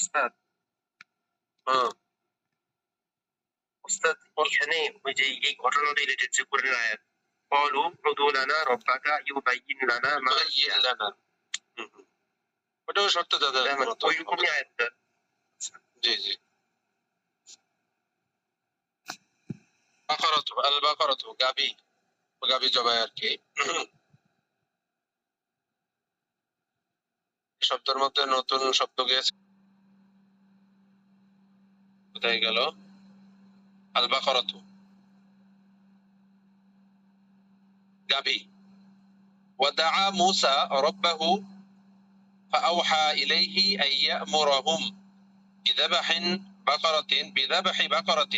উস্তাদ, উস্তাদ এখানে ওই যে এই ঘটনা রিলেটেড যে কোরআন আয়াত قالوا ادع لنا ربك يبين لنا ما هي ওটাও শর্ত দাদা ওইরকমই আয়াতটা। জি জি বাকারাতু আল বাকারাতু গাবি গাবি জবাই আর কি শব্দের মধ্যে নতুন শব্দ গিয়েছে কোথায় গেল আল বাকারাতু গাবি ودعا موسى ربه فأوحى إليه أن يأمرهم بذبح بقرة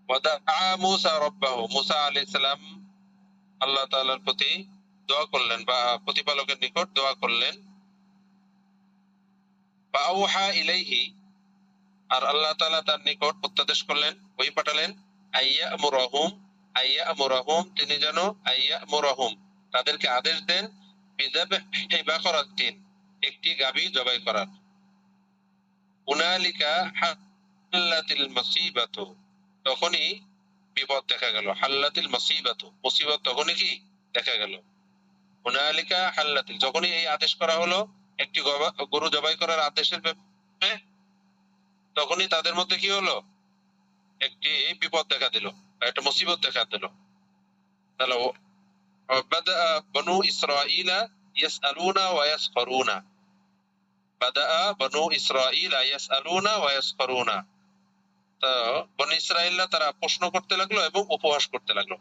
ودعا موسى ربه موسى عليه السلام আল্লাহ তাআলার প্রতি দোয়া করলেন বা প্রতিপালকের নিকট দোয়া করলেন ফাআউহা ইলাইহি আর আল্লাহ তাআলা তার নিকট প্রত্যাদেশ করলেন ওই পাঠালেন আইয়ামুরাহুম তিনি যেন আইয়ামুরাহুম তাদেরকে আদেশ দেন বিযাবহি বাকরাতিন একটি গাভী জবাই করার হুনালিকা হাল্লাতিল মুসিবাতু তখনই বিপদ দেখা গেল হাল্লাতিল মুসিবাতু মুসিবত তখনই কি দেখা গেল হুনালিকা হাল্লাতিল যখনই এই আদেশ করা হলো একটি গরু জবাই করার আদেশের ব্যাপারে তখনই তাদের মধ্যে কি হলো একটি বিপদ দেখা দিল একটা মুসিবত দেখা দিল তাহলে বাদা বনু ইসরাঈল ইয়াসআলুনা ওয়া ইয়াসখরুনা বাদা বনু ইসরাঈল ইয়াসআলুনা ওয়া ইয়াসখরুনা তো বনি ইসরাঈলরা তারা প্রশ্ন করতে লাগলো এবং উপহাস করতে লাগলো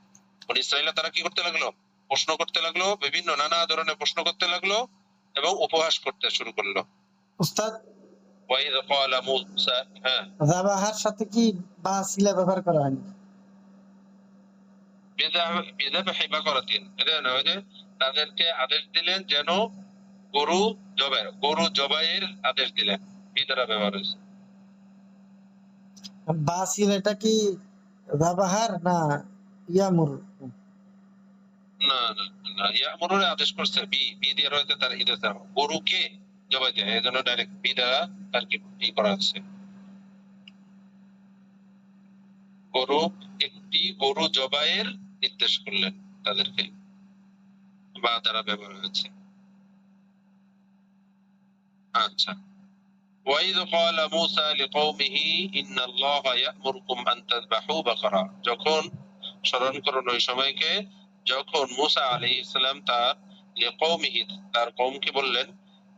বনি ইসরাঈলরা তারা কি করতে লাগলো প্রশ্ন করতে লাগলো বিভিন্ন নানা ধরনের প্রশ্ন করতে লাগলো এবং উপহাস করতে শুরু করলো উস্তাদ ওয়াইদ ক্বালা মূসা যাবাহার সাথে কি বা সিলা ব্যবহার করা হয় বিযাবহি বাকরাতিন এটা না ওই যে তাদেরকে আদেশ দিলেন যেন গরু জবাইয়ের আদেশ দিলেন বিদ্রা ব্যবহার হয়েছে বা সিলাটা কি যাবাহার না ইয়ামুর না না না ইয়ামুরের আদেশ করছে বি দিয়ে রয়েছে তার ইদাতা গরুকে জবাই দেয় এজন্য ডাইরেক্ট বি দ্বারা তার কি করা আছে একটি গরু জবাইয়ের নির্দেশ করলেন তাদেরকে বা দ্বারা ব্যবহার হয়েছে আচ্ছা وَإِذْ قَالَ مُوسَى لِقَوْمِهِ إِنَّ اللَّهَ يَأْمُرُكُمْ أَن تَذْبَحُوا بَقَرَةً যখন স্মরণ করুন ওই সময়কে যখন মুসা আলাইহিস সালাম তার লিকওমিহি তার কওমকে বললেন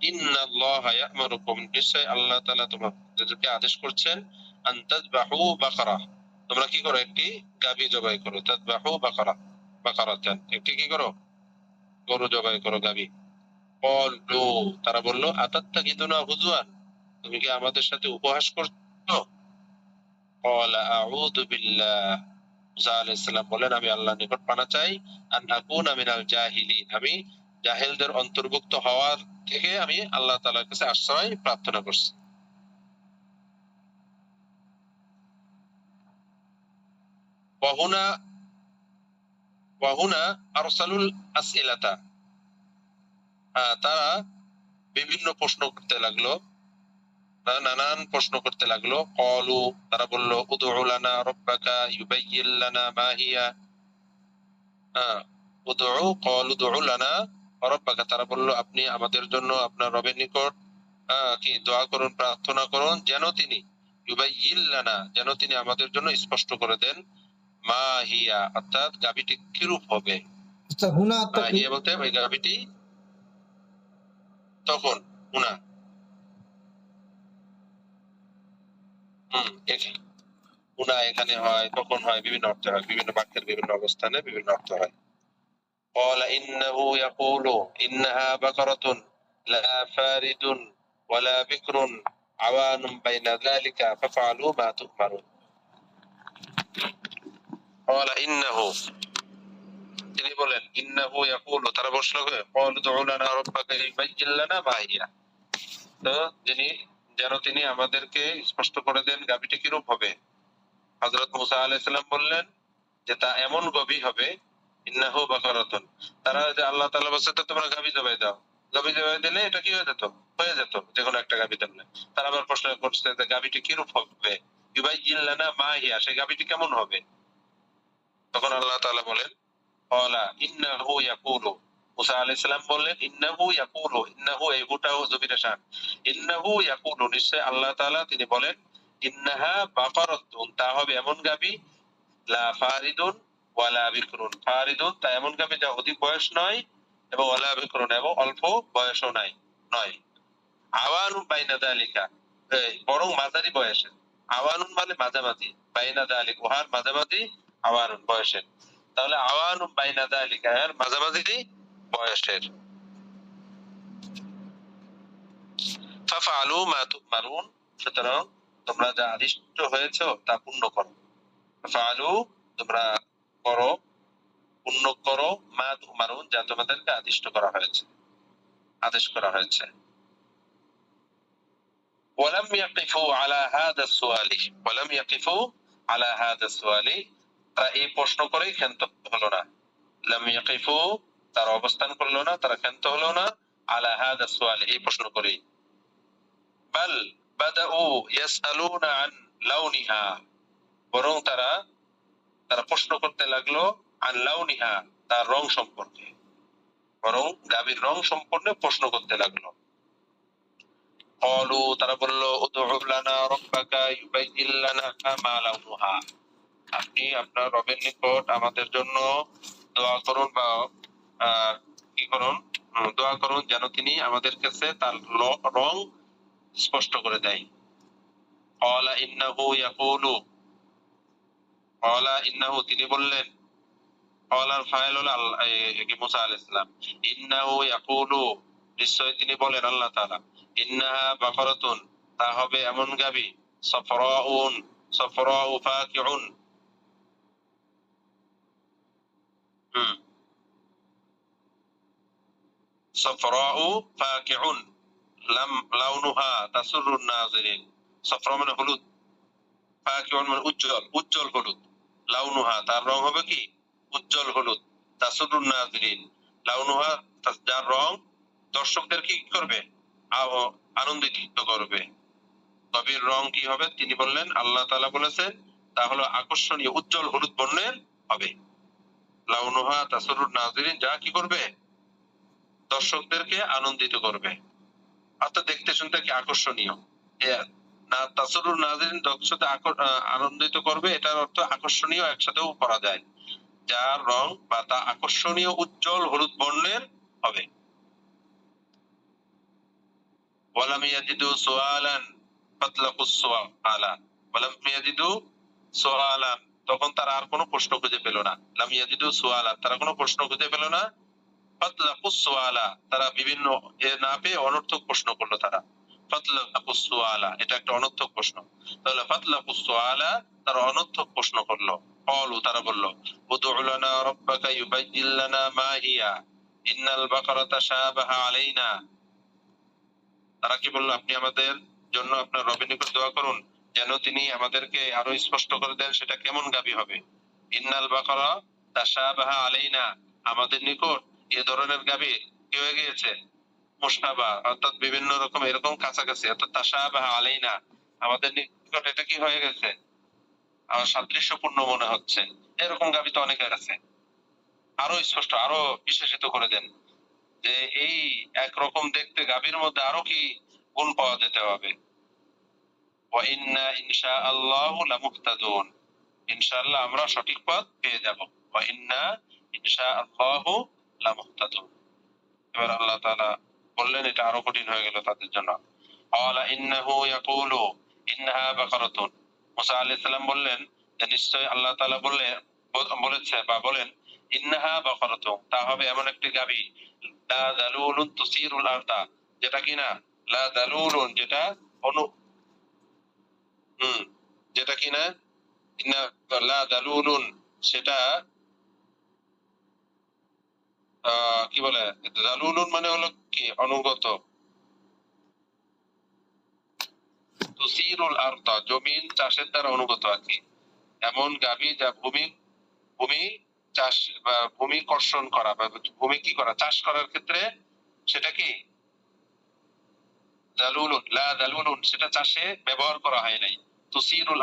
ইন্নাল্লাহা ইয়া'মুরুকুম নিশ্চয় আল্লাহ তাআলা তোমাদেরকে আদেশ করছেন আন তাযবাহু বাকারা তোমরা কি করো একটি গাভী জবাই করো তাযবাহু বাকারাতান একটি কি করো গরু জবাই করো গাভী ক্বালু তারা বলল আতাত্তাকিদুনা হুজুয়ান তুমি কি আমাদের সাথে উপহাস করছো ক্বালা আউযু বিল্লাহ মুসা আলাইহিস সালাম বলেন আমি আল্লাহর নিকট পানা চাই আন আকুনা মিনাল জাহিলিন আমি জাহেলদের অন্তর্ভুক্ত হওয়ার থেকে আমি আল্লাহ তাআলার কাছে আশ্রয় প্রার্থনা করছি ওয়াহুনা আরসালুল আসইলাতা তারা বিভিন্ন প্রশ্ন করতে লাগলো নানান প্রশ্ন করতে লাগলো ক্বালু তারা বলল উদউ লানা রাব্বাকা ইউবাইয়িন লানা মা হিয়া উদউ লানা রাব্বাকা তারা বলল আপনি আমাদের জন্য আপনার রবের নিকট কি দোয়া করুন প্রার্থনা করুন যেন তিনি ইউবাইয়িন লানা যেন তিনি আমাদের জন্য স্পষ্ট করে দেন মা হিয়া অর্থাৎ গাভীটি কিরূপ হবে আচ্ছা হুনা হিয়া বলতে ওই গাভীটি তখন হুনা হুনা এখানে হয় তখন হয় বিভিন্ন অর্থ হয় বিভিন্ন বাক্যের বিভিন্ন অবস্থানে বিভিন্ন অর্থ হয় قال إنه يقول إنها بقرة لا فارد ولا بكر عوان بين ذلك ففعلوا ما تؤمرون قال إنه তিনি বলেন ইন্নাহু ইয়াকুলু তারা প্রশ্ন করে ক্বালু দু'উ লানা রাব্বাকা ইউবাইয়িন লানা মা হিয়া তো তিনি আমাদেরকে স্পষ্ট করে দেন গাভীটি কি রূপ হবে হযরত মুসা আলাইহিস সালাম বললেন যে তা এমন গাভী হবে ইন্নাহু বাকারাতুন তারা যে আল্লাহ তাআলা বলছে তোমরা গাভী জবাই দাও গাভী জবাই দিলে এটা কি হয়ে যেত হয়ে যেত যে কোনো একটা গাভী ধরলে। তারা আবার প্রশ্ন করছে যে গাভীটি কিরূপ হবে, ইউবাইয়িন লানা মা হিয়া, সেই গাভীটি কেমন হবে? তখন আল্লাহ তাআলা বলেন ক্বালা ইন্নাহু ইয়াকুলু, মুসা আলাইহিস সালাম বললেন ইন্নাহু ইয়াকুলু, ইন্নাহু এই হুটাও জমির শান, ইন্নাহু ইয়াকুলু নিশ্চয় আল্লাহ তাআলা তিনি বলেন, ইন্নাহা বাকারাতুন তা হবে এমন গাভী, লা ফারিদুন ওয়ালা বিকরুন, ফারিদুন তা এমন গাভী যা অধিক বয়স নয়, এবং ওয়ালা বিকরুন এবং অল্প বয়সও নয় নয়। আওয়ানুন বাইনা যালিকা, বরং মাঝারি বয়সের। আওয়ানুন মানে মাঝামাঝি, বাইনা যালিক উহার মাঝামাঝি, আওয়ানুন বয়সের। তাহলে আওয়ানুন বাইনা যালিকা এর মাঝামাঝি বয়সের। ফাফআলু মা তুমারুন, সুতরাং তোমরা যা আদিষ্ট হয়েছো তা পূর্ণ করো। ফাফআলু তোমরা করো, পূর্ণ করো, মা তুমারুন যা তোমাদেরকে আদিষ্ট করা হয়েছে, আদেশ করা হয়েছে। ولم يقفوا على هذا السؤال ولم يقفوا على هذا السؤال তারা এই প্রশ্ন করেই ক্ষান্ত হলো না। লাম ইয়াকিফু তারা অবস্থান করলো না, তারা ক্ষান্ত হলো না, আলা হাদা সুআল এই প্রশ্ন করেই। বাল বাদাউ ইয়াসআলুনা আন লাউনিহা, বরং তারা প্রশ্ন করতে লাগলো আন লাউনিহা তার রং সম্পর্কে, বরং গাভীর রং সম্পর্কে প্রশ্ন করতে লাগলো। ক্বালু তারা বলল উদউ লানা রাব্বাকা ইউবাইয়িন লানা মা লাউনুহা, আপনি আপনার রবের নিকট আমাদের জন্য দোয়া করুন, বা কি করুন, দোয়া করুন যেন তিনি আমাদের কাছে তার রং স্পষ্ট করে দেয়। ক্বালা ইন্নাহু ইয়াকুলু, ক্বালা ইন্নাহু তিনি বললেন, ক্বালার ফাইল হলো মুসা আলাইহিস সালাম, ইন্নাহু ইয়াকুলু নিশ্চয় তিনি বলেন আল্লাহ তাআলা, ইন্নাহা বাকারাতুন তা হবে এমন গাভী, সাফরাউন সাফরাউ ফাকিউন, সাফরাউ ফাকিউন লাম লাউনুহা তাসুরুন নাযিরিন, সাফরা মানে হলুদ, ফাকিউন মানে উজ্জ্বল, উজ্জ্বল হলুদ, লাউনুহা তার রং হবে কি উজ্জ্বল হলুদ, তাসুরুন নাযিরিন লাউনুহা যার রং দর্শকদের কি করবে, আনন্দিত করবে। গাভীর রং কি হবে তিনি বললেন, আল্লাহ তাআলা বলেছেন তা হলো আকর্ষণীয় উজ্জ্বল হলুদ বর্ণের হবে। লাউনুহা তাসুরুন নাযিরিন যা কি করবে, দর্শকদেরকে আনন্দিত করবে, অর্থাৎ দেখতে শুনতে কি আকর্ষণীয়। না তাসুরুন নাযিরিন দর্শকদের আনন্দিত করবে, এটার অর্থ আকর্ষণীয় একসাথেও করা যায়, যার রং বা তা আকর্ষণীয় উজ্জ্বল হলুদ বর্ণের হবে। ওয়ালাম ইয়াজিদু সুআলান ফাতলাকুস সুআলা, ওয়ালাম ইয়াজিদু সুআলান তখন তারা আর কোনো প্রশ্ন খুঁজে পেল না, লাম ইয়াজিদু সুআলা তারা কোনো প্রশ্ন খুঁজে পেল না, ফাতলাকুস সুআলা তারা বিভিন্ন না পেয়ে অনর্থক প্রশ্ন করলো। তারা ফাতলাকুস সুআলা এটা একটা অনর্থক প্রশ্ন, তাহলে ফাতলাকুস সুআলা তারা অনর্থক প্রশ্ন করলো। ক্বালু তারা বলল উদউ লানা রাব্বাকা ইউবাইয়িন লানা মা হিয়া ইন্নাল বাকারাতা শাবাহা আলাইনা, তারা কি বললো আপনি আমাদের জন্য আপনার রবের নিকট দোয়া করুন যেন তিনি আমাদেরকে আরো স্পষ্ট করে দেন সেটা কেমন গাভী হবে। ইন্নাল বাকারা তাশাবাহা আলাইনা আমাদের নিকট এ ধরনের গাভী কি হয়ে গিয়েছে, মুশতাবা অর্থাৎ বিভিন্ন রকম এরকম কাছাকাছি, অর্থাৎ তাশাবাহা আলাইনা আমাদের নিকট এটা কি হয়ে গেছে, আমার সাদৃশ্যপূর্ণ মনে হচ্ছে, এরকম গাভী তো অনেকের আছে, আরো স্পষ্ট আরো বিশেষিত করে দেন যে এই একরকম দেখতে গাভীর মধ্যে আরো কি গুণ পাওয়া যেতে হবে। ওয়া ইন্না ইনশাআল্লাহু লামুহতাদুন, ইনশাআল্লাহ আমরা সঠিক পথ পেয়ে যাব। ওয়া ইন্না ইনশাআল্লাহু লামুহতাদুন, এবার আল্লাহ তাআলা বললেন এটা আরো কঠিন হয়ে গেল তাদের জন্য। ক্বালা ইন্নাহু ইয়াকুলু ইন্নাহা বাকারাতুন, মুসা আলাইহিস সালাম বললেন যে নিশ্চয় আল্লাহ তাআলা বলেছে বা বলেন ইন্নাহা বাকারাতুন তা হবে এমন একটি গাভী, লা যালুলুন তুসিরুল আরদা যেটা কিনা, লা যালুলুন যেটা যেটা কিনা, ইন্না লা যালুলুন সেটা কি বলে, যালুলুন মানে হলো কি অনুগত, তুসিরুল আরদা জমিন চাষের দ্বারা অনুগত আর কি, এমন গাভী যা ভূমি চাষ বা ভূমি কর্ষণ করা বা ভূমি কি করা চাষ করার ক্ষেত্রে সেটা কি দালুলুন লা দালুলুন সেটা চাষে ব্যবহার করা হয় নাই। তুসিরুল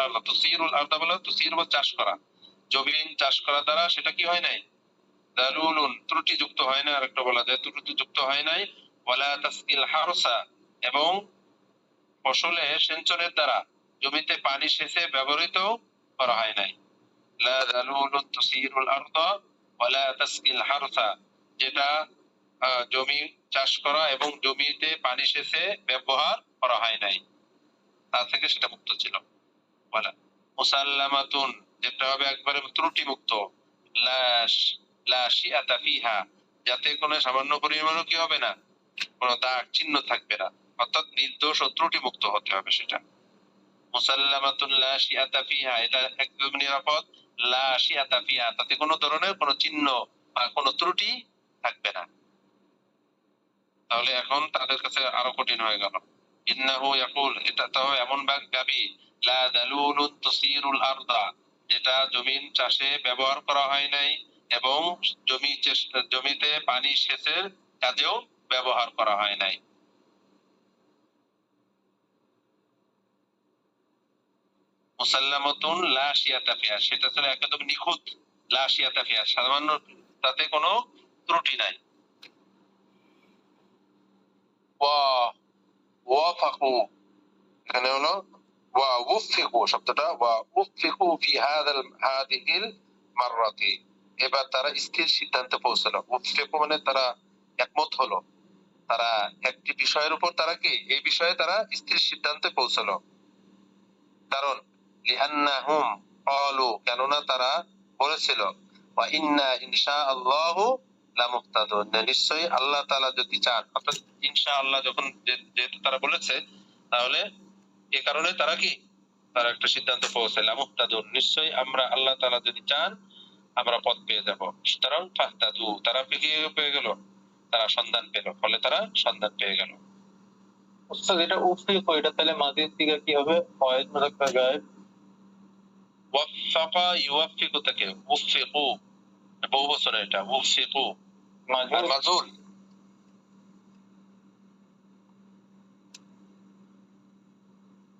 আরদা বলো তুসির বল চাষ করা, জমিন চাষ করা দ্বারা সেটা কি হয় নাই? দালুলুন ত্রুটিযুক্ত হয় না, আরেকটা বলা যায় ত্রুটিযুক্ত হয় নাই। ওয়ালা তাসকিল হারসা এবং ফসলে সেচনের দ্বারা জমিতে পানি সেচে ব্যবহৃত করা হয় নাই। লা দালুলুন তুসিরুল আরদা ওয়ালা তাসকিল হারসা, যেটা জমি চাষ করা এবং জমিতে পানি সেচে ব্যবহার করা হয় নাই, তা থেকে সেটা মুক্ত ছিল। বলা মুসাল্লামাতুন যেটা হবে একবারে ত্রুটি মুক্ত, লা শিআতা ফিহা, যাতে কোনো সামান্য পরিমাণও কি হবে না, কোনো দাগ চিহ্ন থাকবে না, অর্থাৎ নির্দোষ ও ত্রুটি মুক্ত হতে হবে সেটা। মুসাল্লামাতুন লা শিআতা ফিহা, এটা একদম নিরাপদ। লা শিআতা ফিহা, তাতে কোনো ধরনের কোনো চিহ্ন বা কোনো ত্রুটি থাকবে না। তাহলে এখন তাদের কাছে আরো কঠিন হয়ে গেল। ইন্নাহু ইয়াকুল, এটা তো এমন গাবি, লা দালুলুন তুসিরুল আরদা, যেটা জমিন চাষে ব্যবহার করা হয় নাই এবং জমিতে পানি সেচের কাজেও ব্যবহার করা হয় নাই। মুসাল্লামাতুন লা শিয়াতা ফিহা, সেটা ছিল একদম নিখুঁত, লা শিয়াতা ফিহা, সামান্য তাতে কোনো ত্রুটি নাই। ওয়াফাকু, এখানে হলো ওয়া উফিকু শব্দটা, ওয়া উফিকু ফি হাদিহিল মাররাতি, এবার তারা স্থির সিদ্ধান্তে পৌঁছলো। উফিকু মানে তারা একমত হলো, তারা একটি বিষয়ের উপর তারা কি এই বিষয়ে তারা স্থির সিদ্ধান্তে পৌঁছলো। কারণ লিআন্নাহুম ক্বালু, কেননা তারা বলেছিল ওয়া ইন্না ইনশাআল্লাহু লামুহতাদুন, নিশ্চয়ই আল্লাহ তাআলা যদি চান, অর্থাৎ ইনশাআল্লাহ যখন যেহেতু তারা বলেছে, তাহলে এই কারণে তারা কি তারা একটা সিদ্ধান্ত পৌঁছাইলাম, মুহতাদুন নিশ্চয়ই আমরা আল্লাহ তাআলা যদি চান আমরা পথ পেয়ে যাব। সুতরাং ফাহতাদু, তারা পেয়ে গেল, তারা সন্ধান পেল, ফলে তারা সন্ধান পেয়ে গেল। উস্তাদ এটা উফিক, এটা তাহলে মাদির দিকে কি হবে? ফয়েজ মুজাক্কার গায়েব। ওয়াফাকা ইউফিকু থেকে উফিকু, বহু বছর এটা উফিকু, আর মাজুল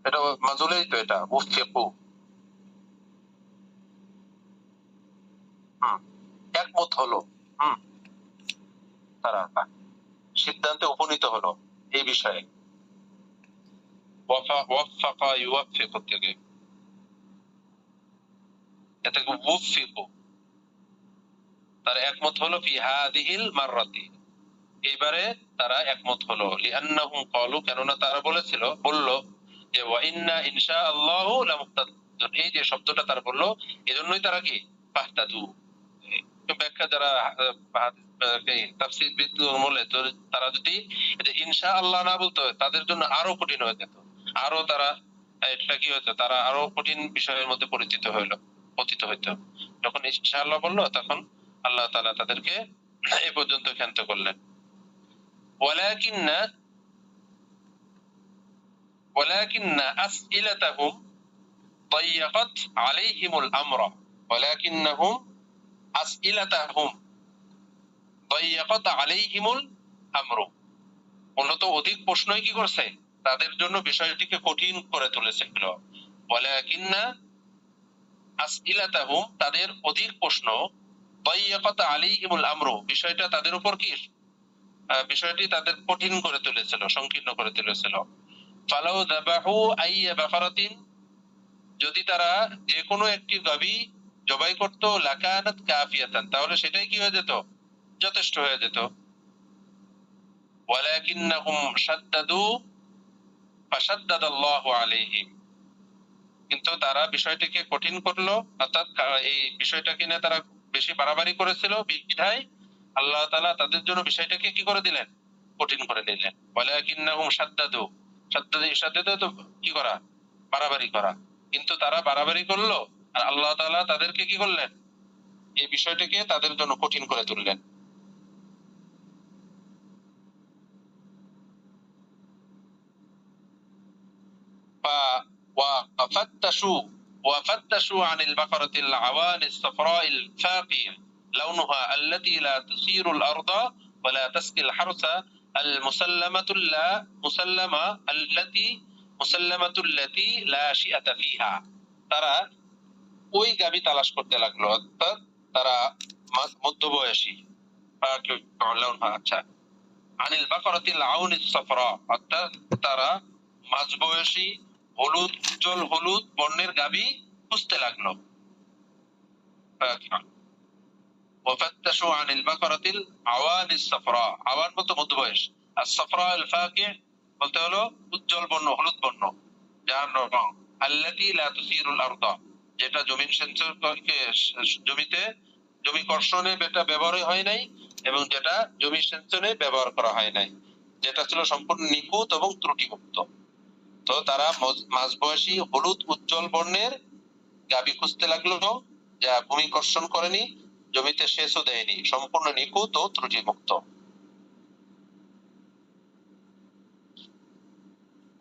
এটা মাজুলেই তো, এটা উফিকু। একমত হলো, তারা সিদ্ধান্তে উপনীত হলো এই বিষয়ে। ওয়াফাকা ইউফিকু থেকে এটা উফিকু, তারা একমত হলো ফি হাদিহিল মাররাতি, এইবারে তারা একমত হলো। লিআন্নাহুম ক্বালু, কেননা তারা বলল যে ওয়া ইন্না ইনশাআল্লাহু লামুহতাদুন, এই যে শব্দটা তারা বলল, এজন্যই তারা কি ফাহতাদু। ব্যাখ্যা যারা তাফসীর বিদ্যুৎ বলে, তো তারা যদি ইনশাআল্লাহ না বলতো তাদের জন্য আরো কঠিন হয়ে যেত, আরো তারা এটা কি হতো, তারা আরো কঠিন বিষয়ের মধ্যে পতিত হইতো। যখন ইনশাআল্লাহ বললো, তখন আল্লাহ তাআলা তাদেরকে এই পর্যন্ত ক্ষান্ত করলেন। ওয়ালাকিন্না আসইলাতাহুম ضيقت عليهم الامر ولكنهم আসইলাতাহুম ضيقت عليهم الامر, মূলত অধিক প্রশ্নই কি করছে, তাদের জন্য বিষয়টিকে কঠিন করে তুলেছিল। ওয়ালাকিন্না আসইলাতাহুম, তাদের অধিক প্রশ্ন, ضيقت عليهم الامر, বিষয়টা তাদের উপর কি বিষয়টি তাদের কঠিন করে তুলেছিল, সংকীর্ণ করে তুলেছিল। ফালাউ যাবাহু আইয়া বাকারাতিন, যদি তারা যে কোনো একটি গাভী জবাই করত, লাকানাত কাফিয়াতান, তাহলে সেটাই কি হয়ে যেত, যথেষ্ট হয়ে যেত। ওয়ালাকিন্নাহুম শাদ্দাদু ফাশাদ্দাদাল্লাহু আলাইহিম, কিন্তু তারা বিষয়টিকে কঠিন করলো, অর্থাৎ এই বিষয়টাকে নিয়ে তারা বেশি বাড়াবাড়ি করেছিল, বিধায় আল্লাহ তাআলা তাদের জন্য বিষয়টাকে কি করে দিলেন, কঠিন করে দিলেন। ওয়ালাকিন্নাহুম শাদ্দাদু, শাদ্দাদু তো কি করা, বাড়াবাড়ি করা, কিন্তু তারা বাড়াবাড়ি করলো আর আল্লাহ তাআলা তাদেরকে কি করলেন, এই বিষয়টাকে তাদের জন্য কঠিন করে তুললেন। وفتشوا عن البقرة العوان الصفراء الفاقية لونها التي لا تثير الأرض ولا تسقي الحرث আল মুসাল্লামাতুল্লা মুসাল্লামা আল্লাতি লা শিআতা ফিহা, তারা ওই গাবি তালাশ করতে লাগলো, অর্থাৎ তারা মধ্যবয়সী। আচ্ছা, আনিল বাকরাতিল আউনিস সাফরা, অর্থাৎ তারা মাঝবয়সী হলুদ, উজ্জ্বল হলুদ বর্ণের গাবি খুঁজতে লাগলো। ওয়াফাত্তাশু আনিল বাকরাতিল আওয়ানিস সাফরা, আওয়ান বলতে মধ্যবয়স, আর সাফরা আল ফাকি বলতে হলো উজ্জ্বল বর্ণ, হলুদ বর্ণ, যার রং আল্লাতি লা তুসিরুল আরদা, যেটা জমি কর্ষণে বেটা ব্যবহার হয় নাই, এবং যেটা জমি সেচনে ব্যবহার করা হয় নাই, যেটা ছিল সম্পূর্ণ নিখুঁত এবং ত্রুটিমুক্ত। তো তারা মাঝবয়সী হলুদ উজ্জ্বল বর্ণের গাবি খুঁজতে লাগলো, যা ভূমি কর্ষণ করেনি, জমিতে সেচও দেয়নি, সম্পূর্ণ নিখুঁত ও ত্রুটিমুক্ত।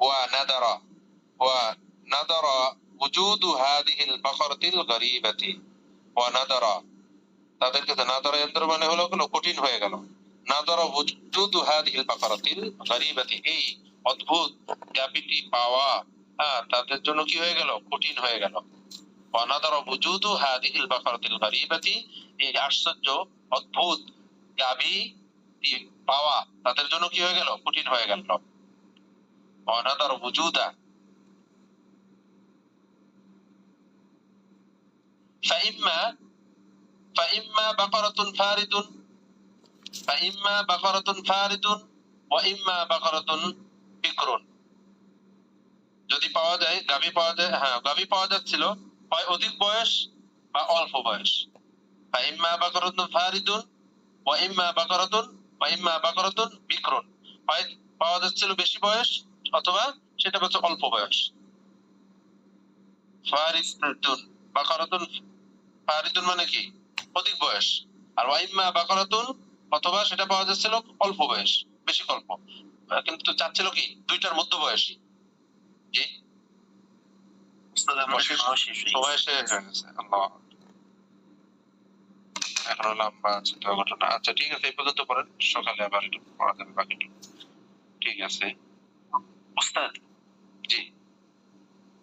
ونظر وجود هذه البقرة الغريبة ونظر তাদের কাছে নাদরা যন্ত্র মানে হলো কোনো কঠিন হয়ে গেল। নাদরা وجود هذه البقرة الغريبة, এই অদ্ভুত গাবিটি পাওয়া তাদের জন্য কি হয়ে গেল, কঠিন হয়ে গেল। ونظر وجود هذه البقرة الغريبة, এই আশ্চর্য অদ্ভুত গাবি পাওয়া তাদের জন্য কি হয়ে গেল, কঠিন হয়ে গেল। ونظر وجود فإما بقرة فارد وإما بقرة بكر, যদি পাওয়া যায় গাভী পাওয়া যায়, গাভী পাওয়া যাচ্ছিল হয় অধিক বয়স বা অল্প বয়স। فإما بقرة فارد وإما بقرة بكر, হয় পাওয়া যাচ্ছিল বেশি বয়স অথবা সেটা হচ্ছে অল্প বয়স। ফারিদুন মানে কি, অধিক বয়স, আর ওয়াইম্মা বাকারাতুন অথবা সেটা পাওয়া যাচ্ছিল অল্প বয়স, বেশি অল্প, কিন্তু চাচ্ছিল কি দুইটার মধ্য বয়সী। জি সময় শেষ হয়ে গেছে, এখনো লম্বা আছে তো ঘটনা। আচ্ছা ঠিক আছে, এই পর্যন্ত পড়েন, সকালে আবার একটু পড়া যাবে বাকিটা। ঠিক আছে উস্তাদ। জি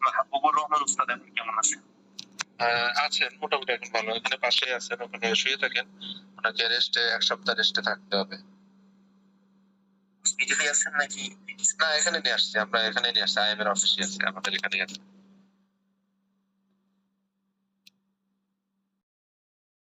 মাহবুবুর রহমান উস্তাদ আপনি কেমন আছেন? আছেন মোটামুটি, এখন ভালো, এখানে পাশে আছেন, ওখানে শুয়ে থাকেন, ওনাকে রেস্টে, এক সপ্তাহ রেস্টে থাকতে হবে। নিজেই আছেন নাকি? না এখানে নিয়ে আসছি আমরা, এখানে নিয়ে আসছি, আইএম এর অফিসে আছে আমাদের, এখানে আছে।